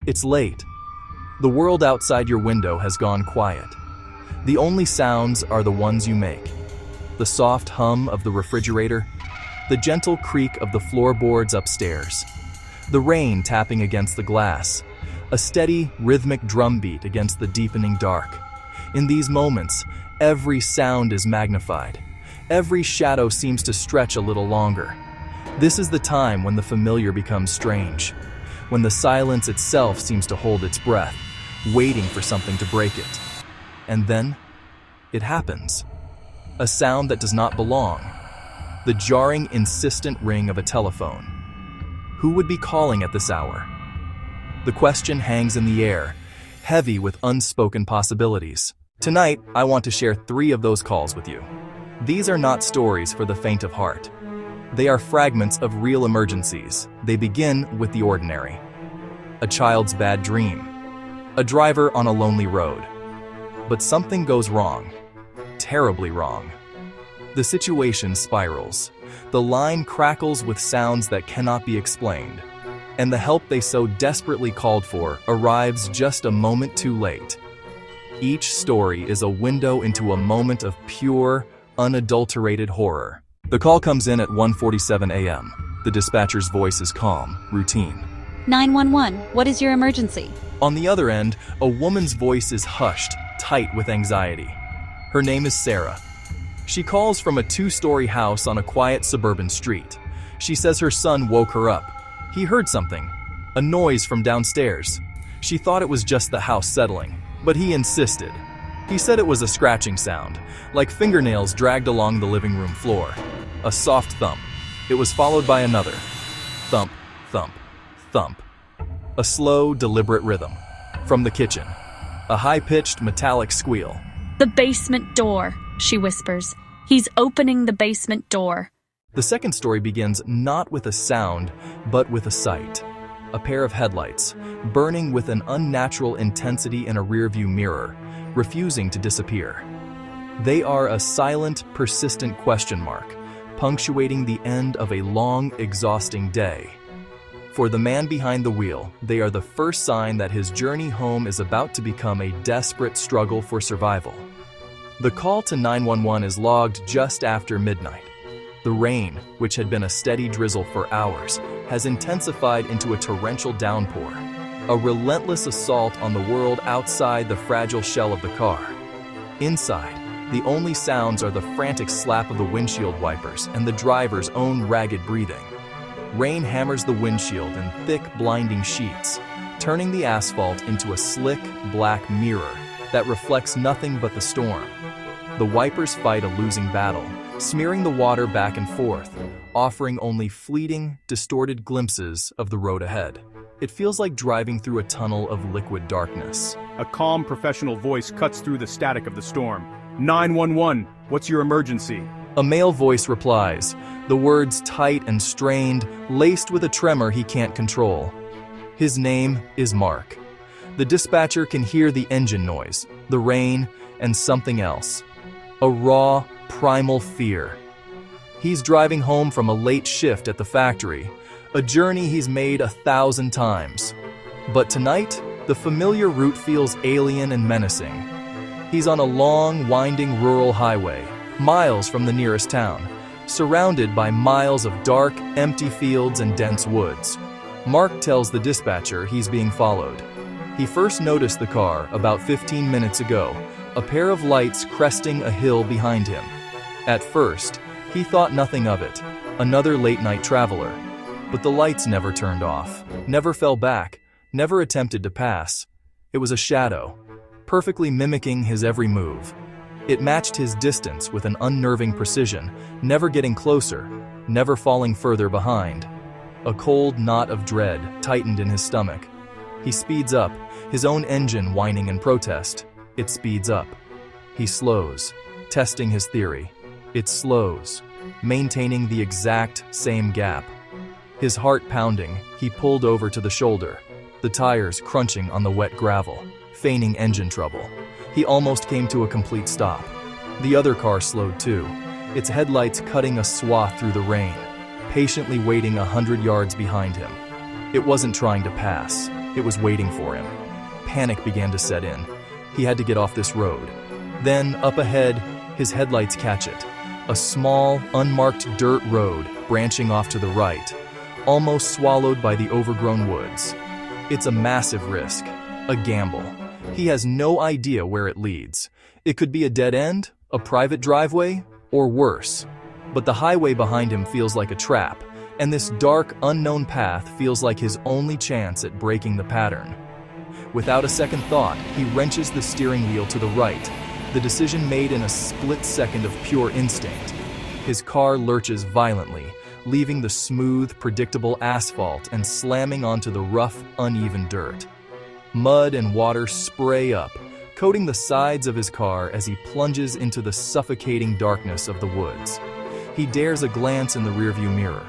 It's late. The world outside your window has gone quiet. The only sounds are the ones you make. The soft hum of the refrigerator, the gentle creak of the floorboards upstairs, the rain tapping against the glass, a steady, rhythmic drumbeat against the deepening dark. In these moments, every sound is magnified. Every shadow seems to stretch a little longer. This is the time when the familiar becomes strange, when the silence itself seems to hold its breath, waiting for something to break it. And then, it happens. A sound that does not belong. The jarring, insistent ring of a telephone. Who would be calling at this hour? The question hangs in the air, heavy with unspoken possibilities. Tonight, I want to share 3 of those calls with you. These are not stories for the faint of heart. They are fragments of real emergencies. They begin with the ordinary. A child's bad dream. A driver on a lonely road. But something goes wrong. Terribly wrong. The situation spirals. The line crackles with sounds that cannot be explained. And the help they so desperately called for arrives just a moment too late. Each story is a window into a moment of pure, unadulterated horror. The call comes in at 1:47 a.m. The dispatcher's voice is calm, routine. 911, what is your emergency? On the other end, a woman's voice is hushed, tight with anxiety. Her name is Sarah. She calls from a 2-story house on a quiet suburban street. She says her son woke her up. He heard something, a noise from downstairs. She thought it was just the house settling, but he insisted. He said it was a scratching sound, like fingernails dragged along the living room floor. A soft thump. It was followed by another. Thump, thump, thump. A slow, deliberate rhythm. From the kitchen. A high-pitched, metallic squeal. The basement door, she whispers. He's opening the basement door. The second story begins not with a sound, but with a sight. A pair of headlights, burning with an unnatural intensity in a rearview mirror, refusing to disappear. They are a silent, persistent question mark, punctuating the end of a long, exhausting day. For the man behind the wheel, they are the first sign that his journey home is about to become a desperate struggle for survival. The call to 911 is logged just after midnight. The rain, which had been a steady drizzle for hours, has intensified into a torrential downpour, a relentless assault on the world outside the fragile shell of the car. Inside, the only sounds are the frantic slap of the windshield wipers and the driver's own ragged breathing. Rain hammers the windshield in thick, blinding sheets, turning the asphalt into a slick, black mirror that reflects nothing but the storm. The wipers fight a losing battle, smearing the water back and forth, offering only fleeting, distorted glimpses of the road ahead. It feels like driving through a tunnel of liquid darkness. A calm, professional voice cuts through the static of the storm. 911, what's your emergency? A male voice replies, the words tight and strained, laced with a tremor he can't control. His name is Mark. The dispatcher can hear the engine noise, the rain, and something else. A raw, primal fear. He's driving home from a late shift at the factory, a journey he's made 1,000 times. But tonight, the familiar route feels alien and menacing. He's on a long, winding rural highway, miles from the nearest town, surrounded by miles of dark, empty fields and dense woods. Mark tells the dispatcher he's being followed. He first noticed the car about 15 minutes ago, a pair of lights cresting a hill behind him. At first, he thought nothing of it, another late-night traveler. But the lights never turned off, never fell back, never attempted to pass. It was a shadow, perfectly mimicking his every move. It matched his distance with an unnerving precision, never getting closer, never falling further behind. A cold knot of dread tightened in his stomach. He speeds up, his own engine whining in protest. It speeds up. He slows, testing his theory. It slows, maintaining the exact same gap. His heart pounding, he pulled over to the shoulder, the tires crunching on the wet gravel, feigning engine trouble. He almost came to a complete stop. The other car slowed too, its headlights cutting a swath through the rain, patiently waiting 100 yards behind him. It wasn't trying to pass. It was waiting for him. Panic began to set in. He had to get off this road. Then, up ahead, his headlights catch it. A small, unmarked dirt road branching off to the right, almost swallowed by the overgrown woods. It's a massive risk, a gamble. He has no idea where it leads. It could be a dead end, a private driveway, or worse. But the highway behind him feels like a trap, and this dark, unknown path feels like his only chance at breaking the pattern. Without a second thought, he wrenches the steering wheel to the right, the decision made in a split second of pure instinct. His car lurches violently, leaving the smooth, predictable asphalt and slamming onto the rough, uneven dirt. Mud and water spray up, coating the sides of his car as he plunges into the suffocating darkness of the woods. He dares a glance in the rearview mirror.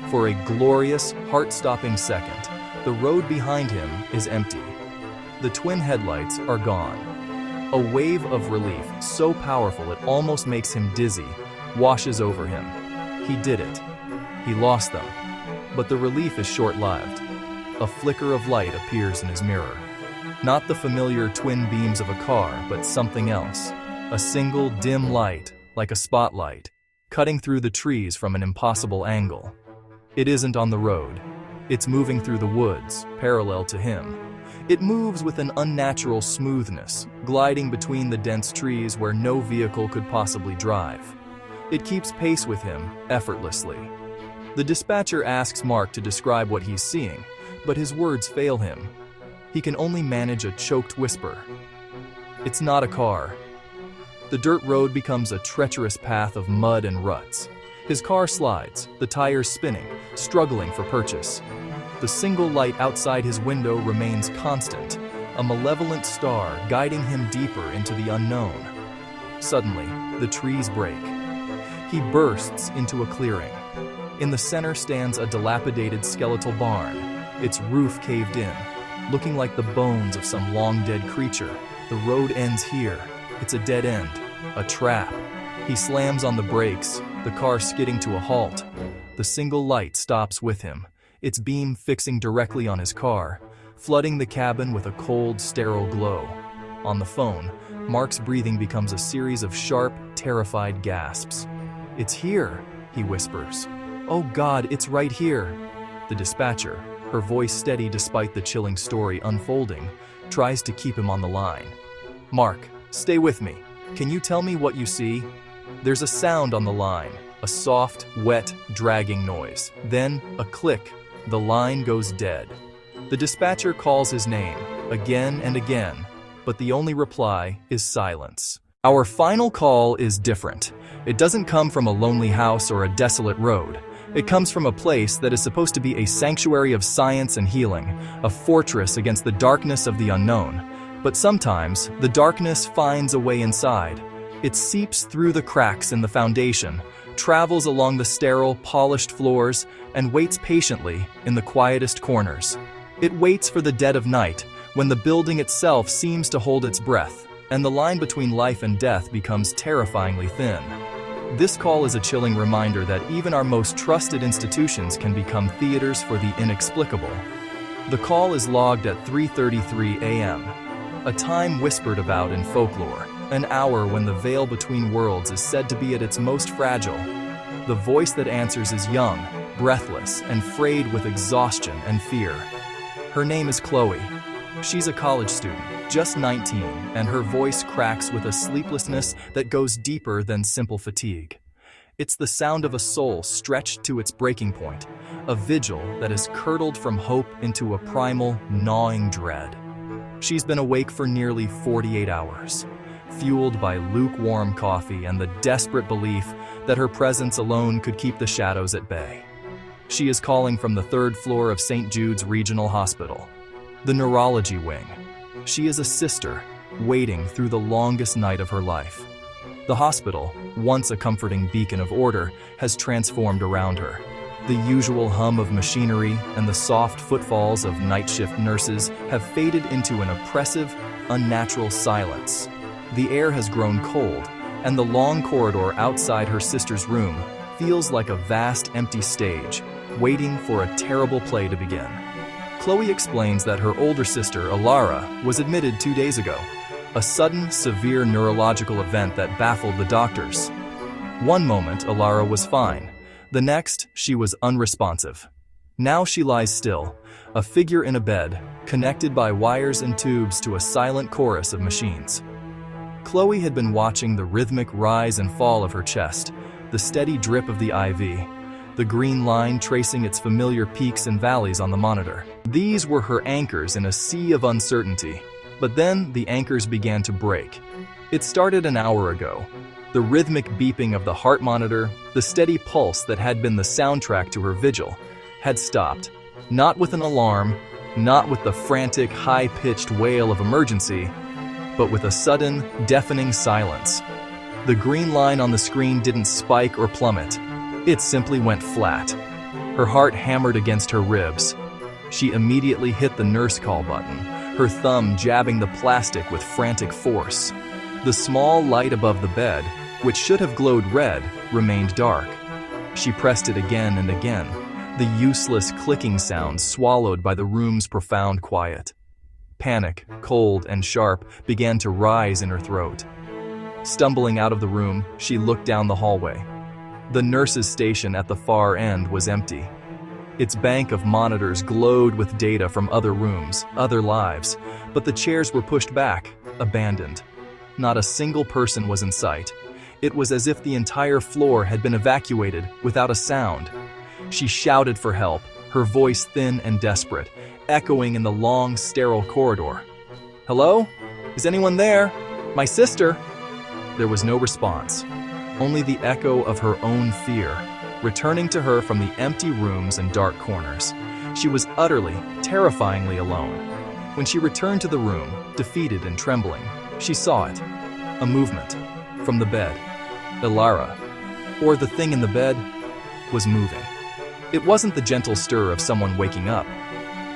For a glorious, heart-stopping second, the road behind him is empty. The twin headlights are gone. A wave of relief, so powerful it almost makes him dizzy, washes over him. He did it. He lost them. But the relief is short-lived. A flicker of light appears in his mirror. Not the familiar twin beams of a car, but something else. A single dim light, like a spotlight, cutting through the trees from an impossible angle. It isn't on the road. It's moving through the woods, parallel to him. It moves with an unnatural smoothness, gliding between the dense trees where no vehicle could possibly drive. It keeps pace with him, effortlessly. The dispatcher asks Mark to describe what he's seeing, but his words fail him. He can only manage a choked whisper. It's not a car. The dirt road becomes a treacherous path of mud and ruts. His car slides, the tires spinning, struggling for purchase. The single light outside his window remains constant, a malevolent star guiding him deeper into the unknown. Suddenly, the trees break. He bursts into a clearing. In the center stands a dilapidated skeletal barn, its roof caved in, looking like the bones of some long-dead creature. The road ends here. It's a dead end, a trap. He slams on the brakes, the car skidding to a halt. The single light stops with him, its beam fixing directly on his car, flooding the cabin with a cold, sterile glow. On the phone, Mark's breathing becomes a series of sharp, terrified gasps. "It's here," he whispers. "Oh God, it's right here." The dispatcher, her voice steady despite the chilling story unfolding, tries to keep him on the line. "Mark, stay with me. Can you tell me what you see?" There's a sound on the line, a soft, wet, dragging noise. Then, a click. The line goes dead. The dispatcher calls his name, again and again, but the only reply is silence. Our final call is different. It doesn't come from a lonely house or a desolate road. It comes from a place that is supposed to be a sanctuary of science and healing, a fortress against the darkness of the unknown. But sometimes, the darkness finds a way inside. It seeps through the cracks in the foundation, travels along the sterile, polished floors, and waits patiently in the quietest corners. It waits for the dead of night, when the building itself seems to hold its breath, and the line between life and death becomes terrifyingly thin. This call is a chilling reminder that even our most trusted institutions can become theaters for the inexplicable. The call is logged at 3:33 a.m., a time whispered about in folklore, an hour when the veil between worlds is said to be at its most fragile. The voice that answers is young, breathless, and frayed with exhaustion and fear. Her name is Chloe. She's a college student, just 19, and her voice cracks with a sleeplessness that goes deeper than simple fatigue. It's the sound of a soul stretched to its breaking point, a vigil that has curdled from hope into a primal, gnawing dread. She's been awake for nearly 48 hours, fueled by lukewarm coffee and the desperate belief that her presence alone could keep the shadows at bay. She is calling from the 3rd floor of St. Jude's Regional Hospital, the neurology wing. She is a sister, waiting through the longest night of her life. The hospital, once a comforting beacon of order, has transformed around her. The usual hum of machinery and the soft footfalls of night shift nurses have faded into an oppressive, unnatural silence. The air has grown cold, and the long corridor outside her sister's room feels like a vast empty stage, waiting for a terrible play to begin. Chloe explains that her older sister, Alara, was admitted 2 days ago. A sudden, severe neurological event that baffled the doctors. One moment, Alara was fine. The next, she was unresponsive. Now she lies still, a figure in a bed, connected by wires and tubes to a silent chorus of machines. Chloe had been watching the rhythmic rise and fall of her chest, the steady drip of the IV, the green line tracing its familiar peaks and valleys on the monitor. These were her anchors in a sea of uncertainty. But then the anchors began to break. It started an hour ago. The rhythmic beeping of the heart monitor, the steady pulse that had been the soundtrack to her vigil, had stopped. Not with an alarm, not with the frantic, high-pitched wail of emergency, but with a sudden, deafening silence. The green line on the screen didn't spike or plummet. It simply went flat. Her heart hammered against her ribs. She immediately hit the nurse call button, her thumb jabbing the plastic with frantic force. The small light above the bed, which should have glowed red, remained dark. She pressed it again and again, the useless clicking sound swallowed by the room's profound quiet. Panic, cold and sharp, began to rise in her throat. Stumbling out of the room, she looked down the hallway. The nurse's station at the far end was empty. Its bank of monitors glowed with data from other rooms, other lives, but the chairs were pushed back, abandoned. Not a single person was in sight. It was as if the entire floor had been evacuated without a sound. She shouted for help, her voice thin and desperate, echoing in the long, sterile corridor. "Hello? Is anyone there? My sister?" There was no response, only the echo of her own fear, returning to her from the empty rooms and dark corners. She was utterly, terrifyingly alone. When she returned to the room, defeated and trembling, she saw it. A movement. From the bed. Alara, or the thing in the bed, was moving. It wasn't the gentle stir of someone waking up.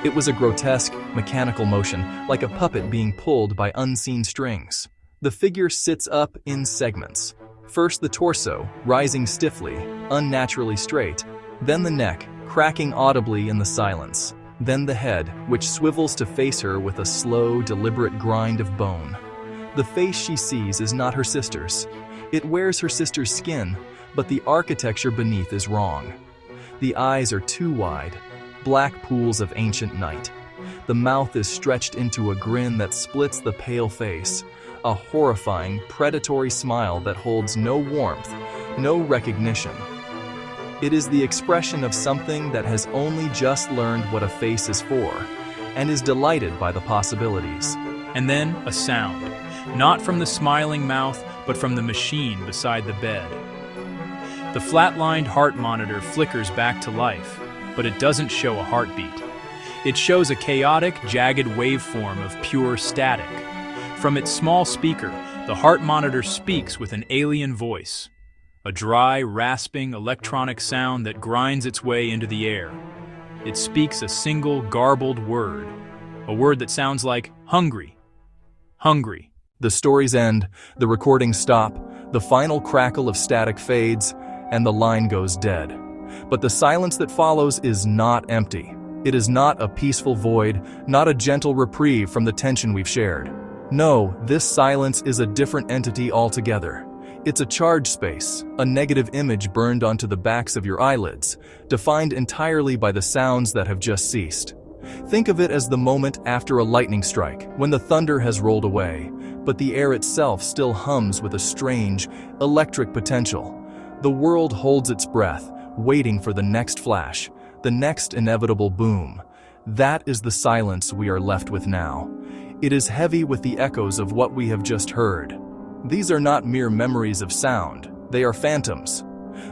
It was a grotesque, mechanical motion, like a puppet being pulled by unseen strings. The figure sits up in segments. First the torso, rising stiffly, unnaturally straight, then the neck, cracking audibly in the silence, then the head, which swivels to face her with a slow, deliberate grind of bone. The face she sees is not her sister's. It wears her sister's skin, but the architecture beneath is wrong. The eyes are too wide, black pools of ancient night. The mouth is stretched into a grin that splits the pale face, a horrifying, predatory smile that holds no warmth, no recognition. It is the expression of something that has only just learned what a face is for, and is delighted by the possibilities. And then a sound, not from the smiling mouth, but from the machine beside the bed. The flatlined heart monitor flickers back to life, but it doesn't show a heartbeat. It shows a chaotic, jagged waveform of pure static. From its small speaker, the heart monitor speaks with an alien voice, a dry, rasping electronic sound that grinds its way into the air. It speaks a single, garbled word, a word that sounds like hungry. Hungry. The stories end, the recordings stop, the final crackle of static fades, and the line goes dead. But the silence that follows is not empty. It is not a peaceful void, not a gentle reprieve from the tension we've shared. No, this silence is a different entity altogether. It's a charged space, a negative image burned onto the backs of your eyelids, defined entirely by the sounds that have just ceased. Think of it as the moment after a lightning strike, when the thunder has rolled away, but the air itself still hums with a strange, electric potential. The world holds its breath, waiting for the next flash, the next inevitable boom. That is the silence we are left with now. It is heavy with the echoes of what we have just heard. These are not mere memories of sound, they are phantoms.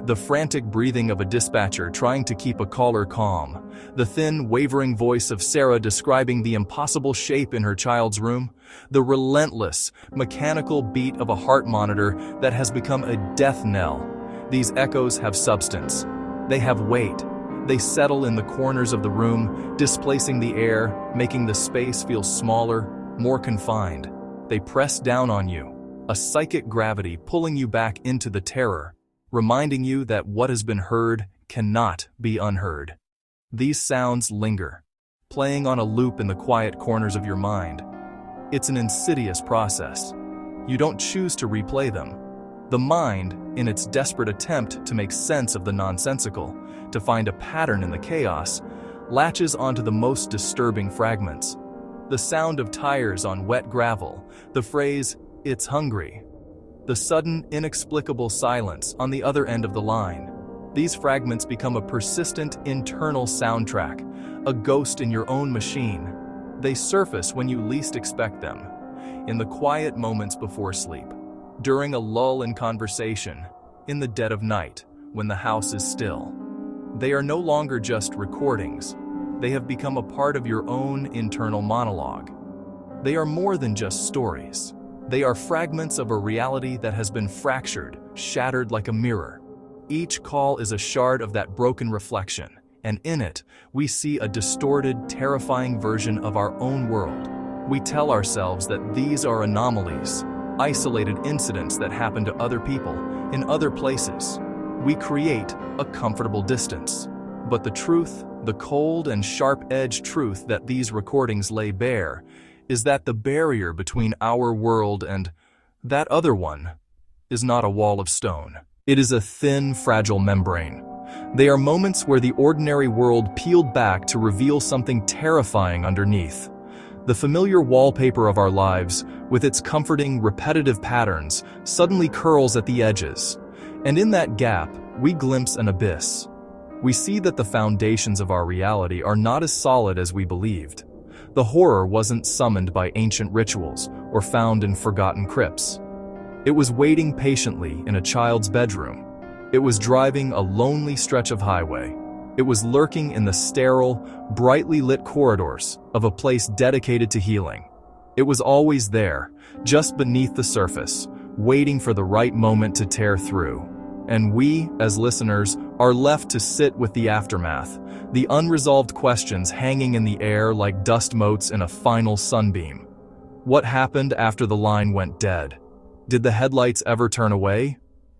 The frantic breathing of a dispatcher trying to keep a caller calm, the thin, wavering voice of Sarah describing the impossible shape in her child's room, the relentless, mechanical beat of a heart monitor that has become a death knell. These echoes have substance. They have weight. They settle in the corners of the room, displacing the air, making the space feel smaller, more confined. They press down on you, a psychic gravity pulling you back into the terror, reminding you that what has been heard cannot be unheard. These sounds linger. playing on a loop in the quiet corners of your mind. It's an insidious process. You don't choose to replay them. The mind, in its desperate attempt to make sense of the nonsensical, to find a pattern in the chaos, latches onto the most disturbing fragments. The sound of tires on wet gravel, the phrase, "it's hungry," the sudden, inexplicable silence on the other end of the line. These fragments become a persistent internal soundtrack, a ghost in your own machine. They surface when you least expect them, in the quiet moments before sleep, during a lull in conversation, in the dead of night, when the house is still. They are no longer just recordings. They have become a part of your own internal monologue. They are more than just stories. They are fragments of a reality that has been fractured, shattered like a mirror. Each call is a shard of that broken reflection, and in it, we see a distorted, terrifying version of our own world. We tell ourselves that these are anomalies, isolated incidents that happen to other people, in other places. We create a comfortable distance. But the truth, the cold and sharp-edged truth that these recordings lay bare, is that the barrier between our world and that other one is not a wall of stone. It is a thin, fragile membrane. They are moments where the ordinary world peeled back to reveal something terrifying underneath. The familiar wallpaper of our lives, with its comforting, repetitive patterns, suddenly curls at the edges. And in that gap, we glimpse an abyss. We see that the foundations of our reality are not as solid as we believed. The horror wasn't summoned by ancient rituals or found in forgotten crypts. It was waiting patiently in a child's bedroom. It was driving a lonely stretch of highway. It was lurking in the sterile, brightly lit corridors of a place dedicated to healing. It was always there, just beneath the surface, waiting for the right moment to tear through. And we, as listeners, are left to sit with the aftermath, the unresolved questions hanging in the air like dust motes in a final sunbeam. What happened after the line went dead? Did the headlights ever turn away?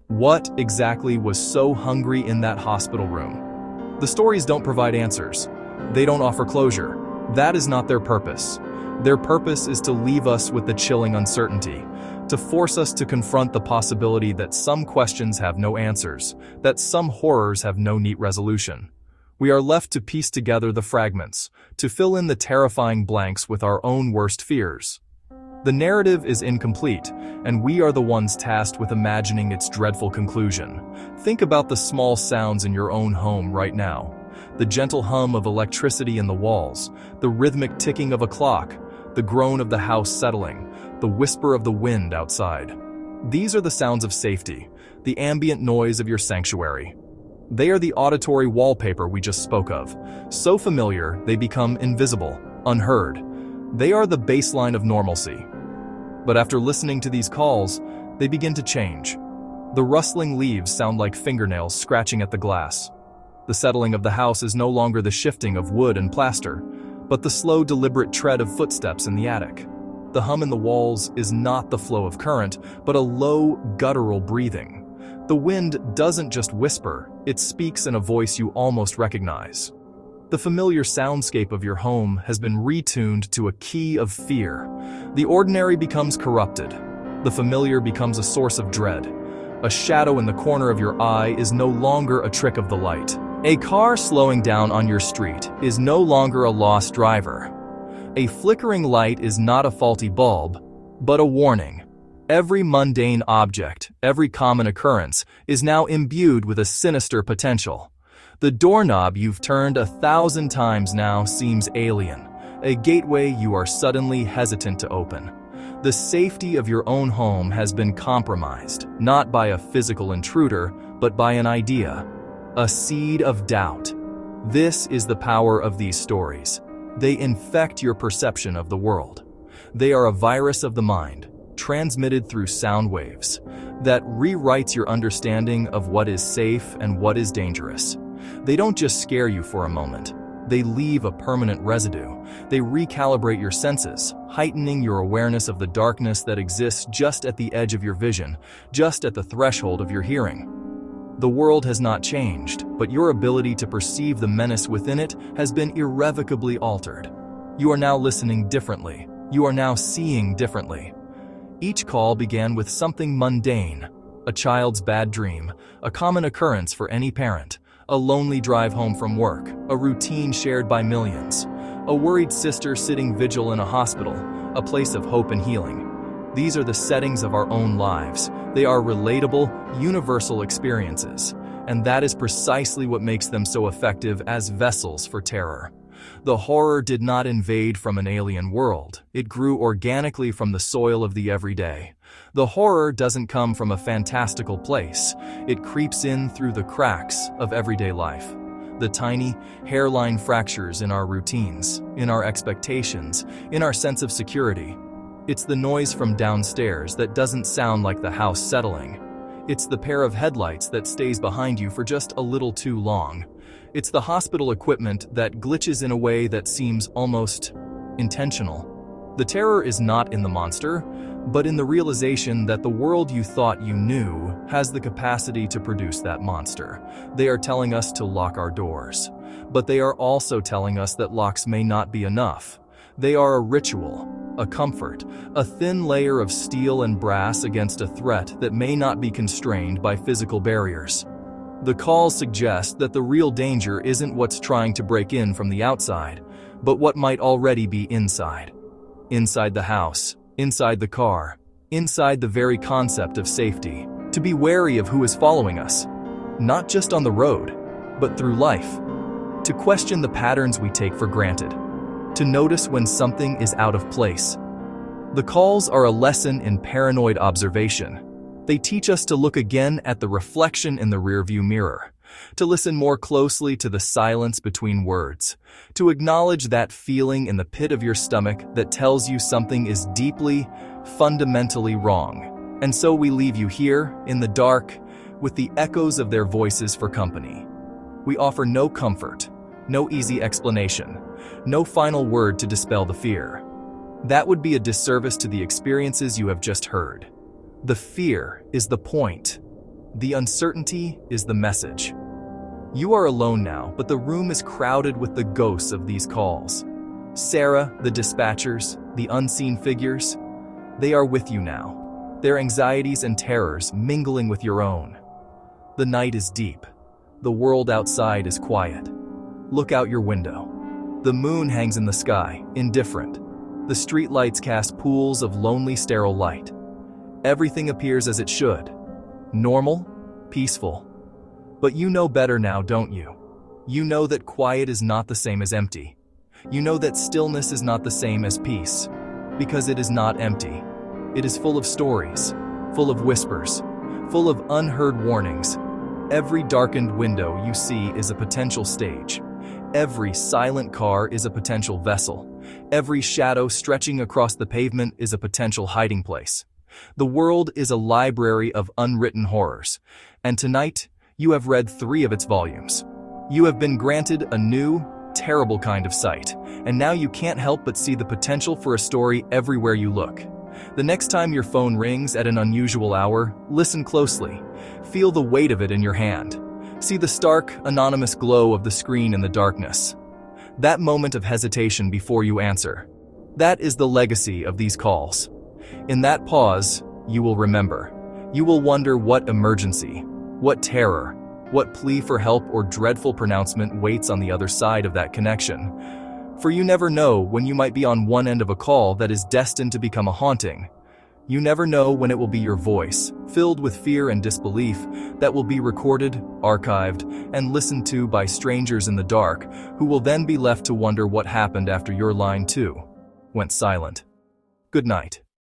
What exactly was so hungry in that hospital room? The stories don't provide answers. They don't offer closure. That is not their purpose. Their purpose is to leave us with the chilling uncertainty, to force us to confront the possibility that some questions have no answers, that some horrors have no neat resolution. We are left to piece together the fragments, to fill in the terrifying blanks with our own worst fears. The narrative is incomplete, and we are the ones tasked with imagining its dreadful conclusion. Think about the small sounds in your own home right now. The gentle hum of electricity in the walls, the rhythmic ticking of a clock, the groan of the house settling, the whisper of the wind outside. These are the sounds of safety, the ambient noise of your sanctuary. They are the auditory wallpaper we just spoke of, so familiar they become invisible, unheard. They are the baseline of normalcy. But after listening to these calls, they begin to change. The rustling leaves sound like fingernails scratching at the glass. The settling of the house is no longer the shifting of wood and plaster, but the slow, deliberate tread of footsteps in the attic. The hum in the walls is not the flow of current, but a low, guttural breathing. The wind doesn't just whisper, it speaks in a voice you almost recognize. The familiar soundscape of your home has been retuned to a key of fear. The ordinary becomes corrupted. The familiar becomes a source of dread. A shadow in the corner of your eye is no longer a trick of the light. A car slowing down on your street is no longer a lost driver. A flickering light is not a faulty bulb, but a warning. Every mundane object, every common occurrence, is now imbued with a sinister potential. The doorknob you've turned 1,000 times now seems alien, a gateway you are suddenly hesitant to open. The safety of your own home has been compromised, not by a physical intruder, but by an idea, a seed of doubt. This is the power of these stories. They infect your perception of the world. They are a virus of the mind, transmitted through sound waves, that rewrites your understanding of what is safe and what is dangerous. They don't just scare you for a moment. They leave a permanent residue. They recalibrate your senses, heightening your awareness of the darkness that exists just at the edge of your vision, just at the threshold of your hearing. The world has not changed, but your ability to perceive the menace within it has been irrevocably altered. You are now listening differently. You are now seeing differently. Each call began with something mundane, a child's bad dream, a common occurrence for any parent, a lonely drive home from work, a routine shared by millions, a worried sister sitting vigil in a hospital, a place of hope and healing. These are the settings of our own lives. They are relatable, universal experiences, and that is precisely what makes them so effective as vessels for terror. The horror did not invade from an alien world. It grew organically from the soil of the everyday. The horror doesn't come from a fantastical place. It creeps in through the cracks of everyday life. The tiny, hairline fractures in our routines, in our expectations, in our sense of security. It's the noise from downstairs that doesn't sound like the house settling. It's the pair of headlights that stays behind you for just a little too long. It's the hospital equipment that glitches in a way that seems almost intentional. The terror is not in the monster, but in the realization that the world you thought you knew has the capacity to produce that monster. They are telling us to lock our doors, but they are also telling us that locks may not be enough. They are a ritual, a comfort, a thin layer of steel and brass against a threat that may not be constrained by physical barriers. The calls suggest that the real danger isn't what's trying to break in from the outside, but what might already be inside. Inside the house, inside the car, inside the very concept of safety. To be wary of who is following us, not just on the road, but through life. To question the patterns we take for granted. To notice when something is out of place. The calls are a lesson in paranoid observation. They teach us to look again at the reflection in the rearview mirror, to listen more closely to the silence between words, to acknowledge that feeling in the pit of your stomach that tells you something is deeply, fundamentally wrong. And so we leave you here, in the dark, with the echoes of their voices for company. We offer no comfort, no easy explanation, no final word to dispel the fear. That would be a disservice to the experiences you have just heard. The fear is the point. The uncertainty is the message. You are alone now, but the room is crowded with the ghosts of these calls. Sarah, the dispatchers, the unseen figures, they are with you now, their anxieties and terrors mingling with your own. The night is deep. The world outside is quiet. Look out your window. The moon hangs in the sky, indifferent. The streetlights cast pools of lonely, sterile light. Everything appears as it should. Normal, peaceful. But you know better now, don't you? You know that quiet is not the same as empty. You know that stillness is not the same as peace. Because it is not empty. It is full of stories, full of whispers, full of unheard warnings. Every darkened window you see is a potential stage. Every silent car is a potential vessel. Every shadow stretching across the pavement is a potential hiding place. The world is a library of unwritten horrors, and tonight you have read 3 of its volumes. You have been granted a new, terrible kind of sight, and now you can't help but see the potential for a story everywhere you look. The next time your phone rings at an unusual hour, listen closely. Feel the weight of it in your hand. See the stark, anonymous glow of the screen in the darkness. That moment of hesitation before you answer. That is the legacy of these calls. In that pause, you will remember. You will wonder what emergency, what terror, what plea for help or dreadful pronouncement waits on the other side of that connection. For you never know when you might be on one end of a call that is destined to become a haunting. You never know when it will be your voice, filled with fear and disbelief, that will be recorded, archived, and listened to by strangers in the dark, who will then be left to wonder what happened after your line too went silent. Good night.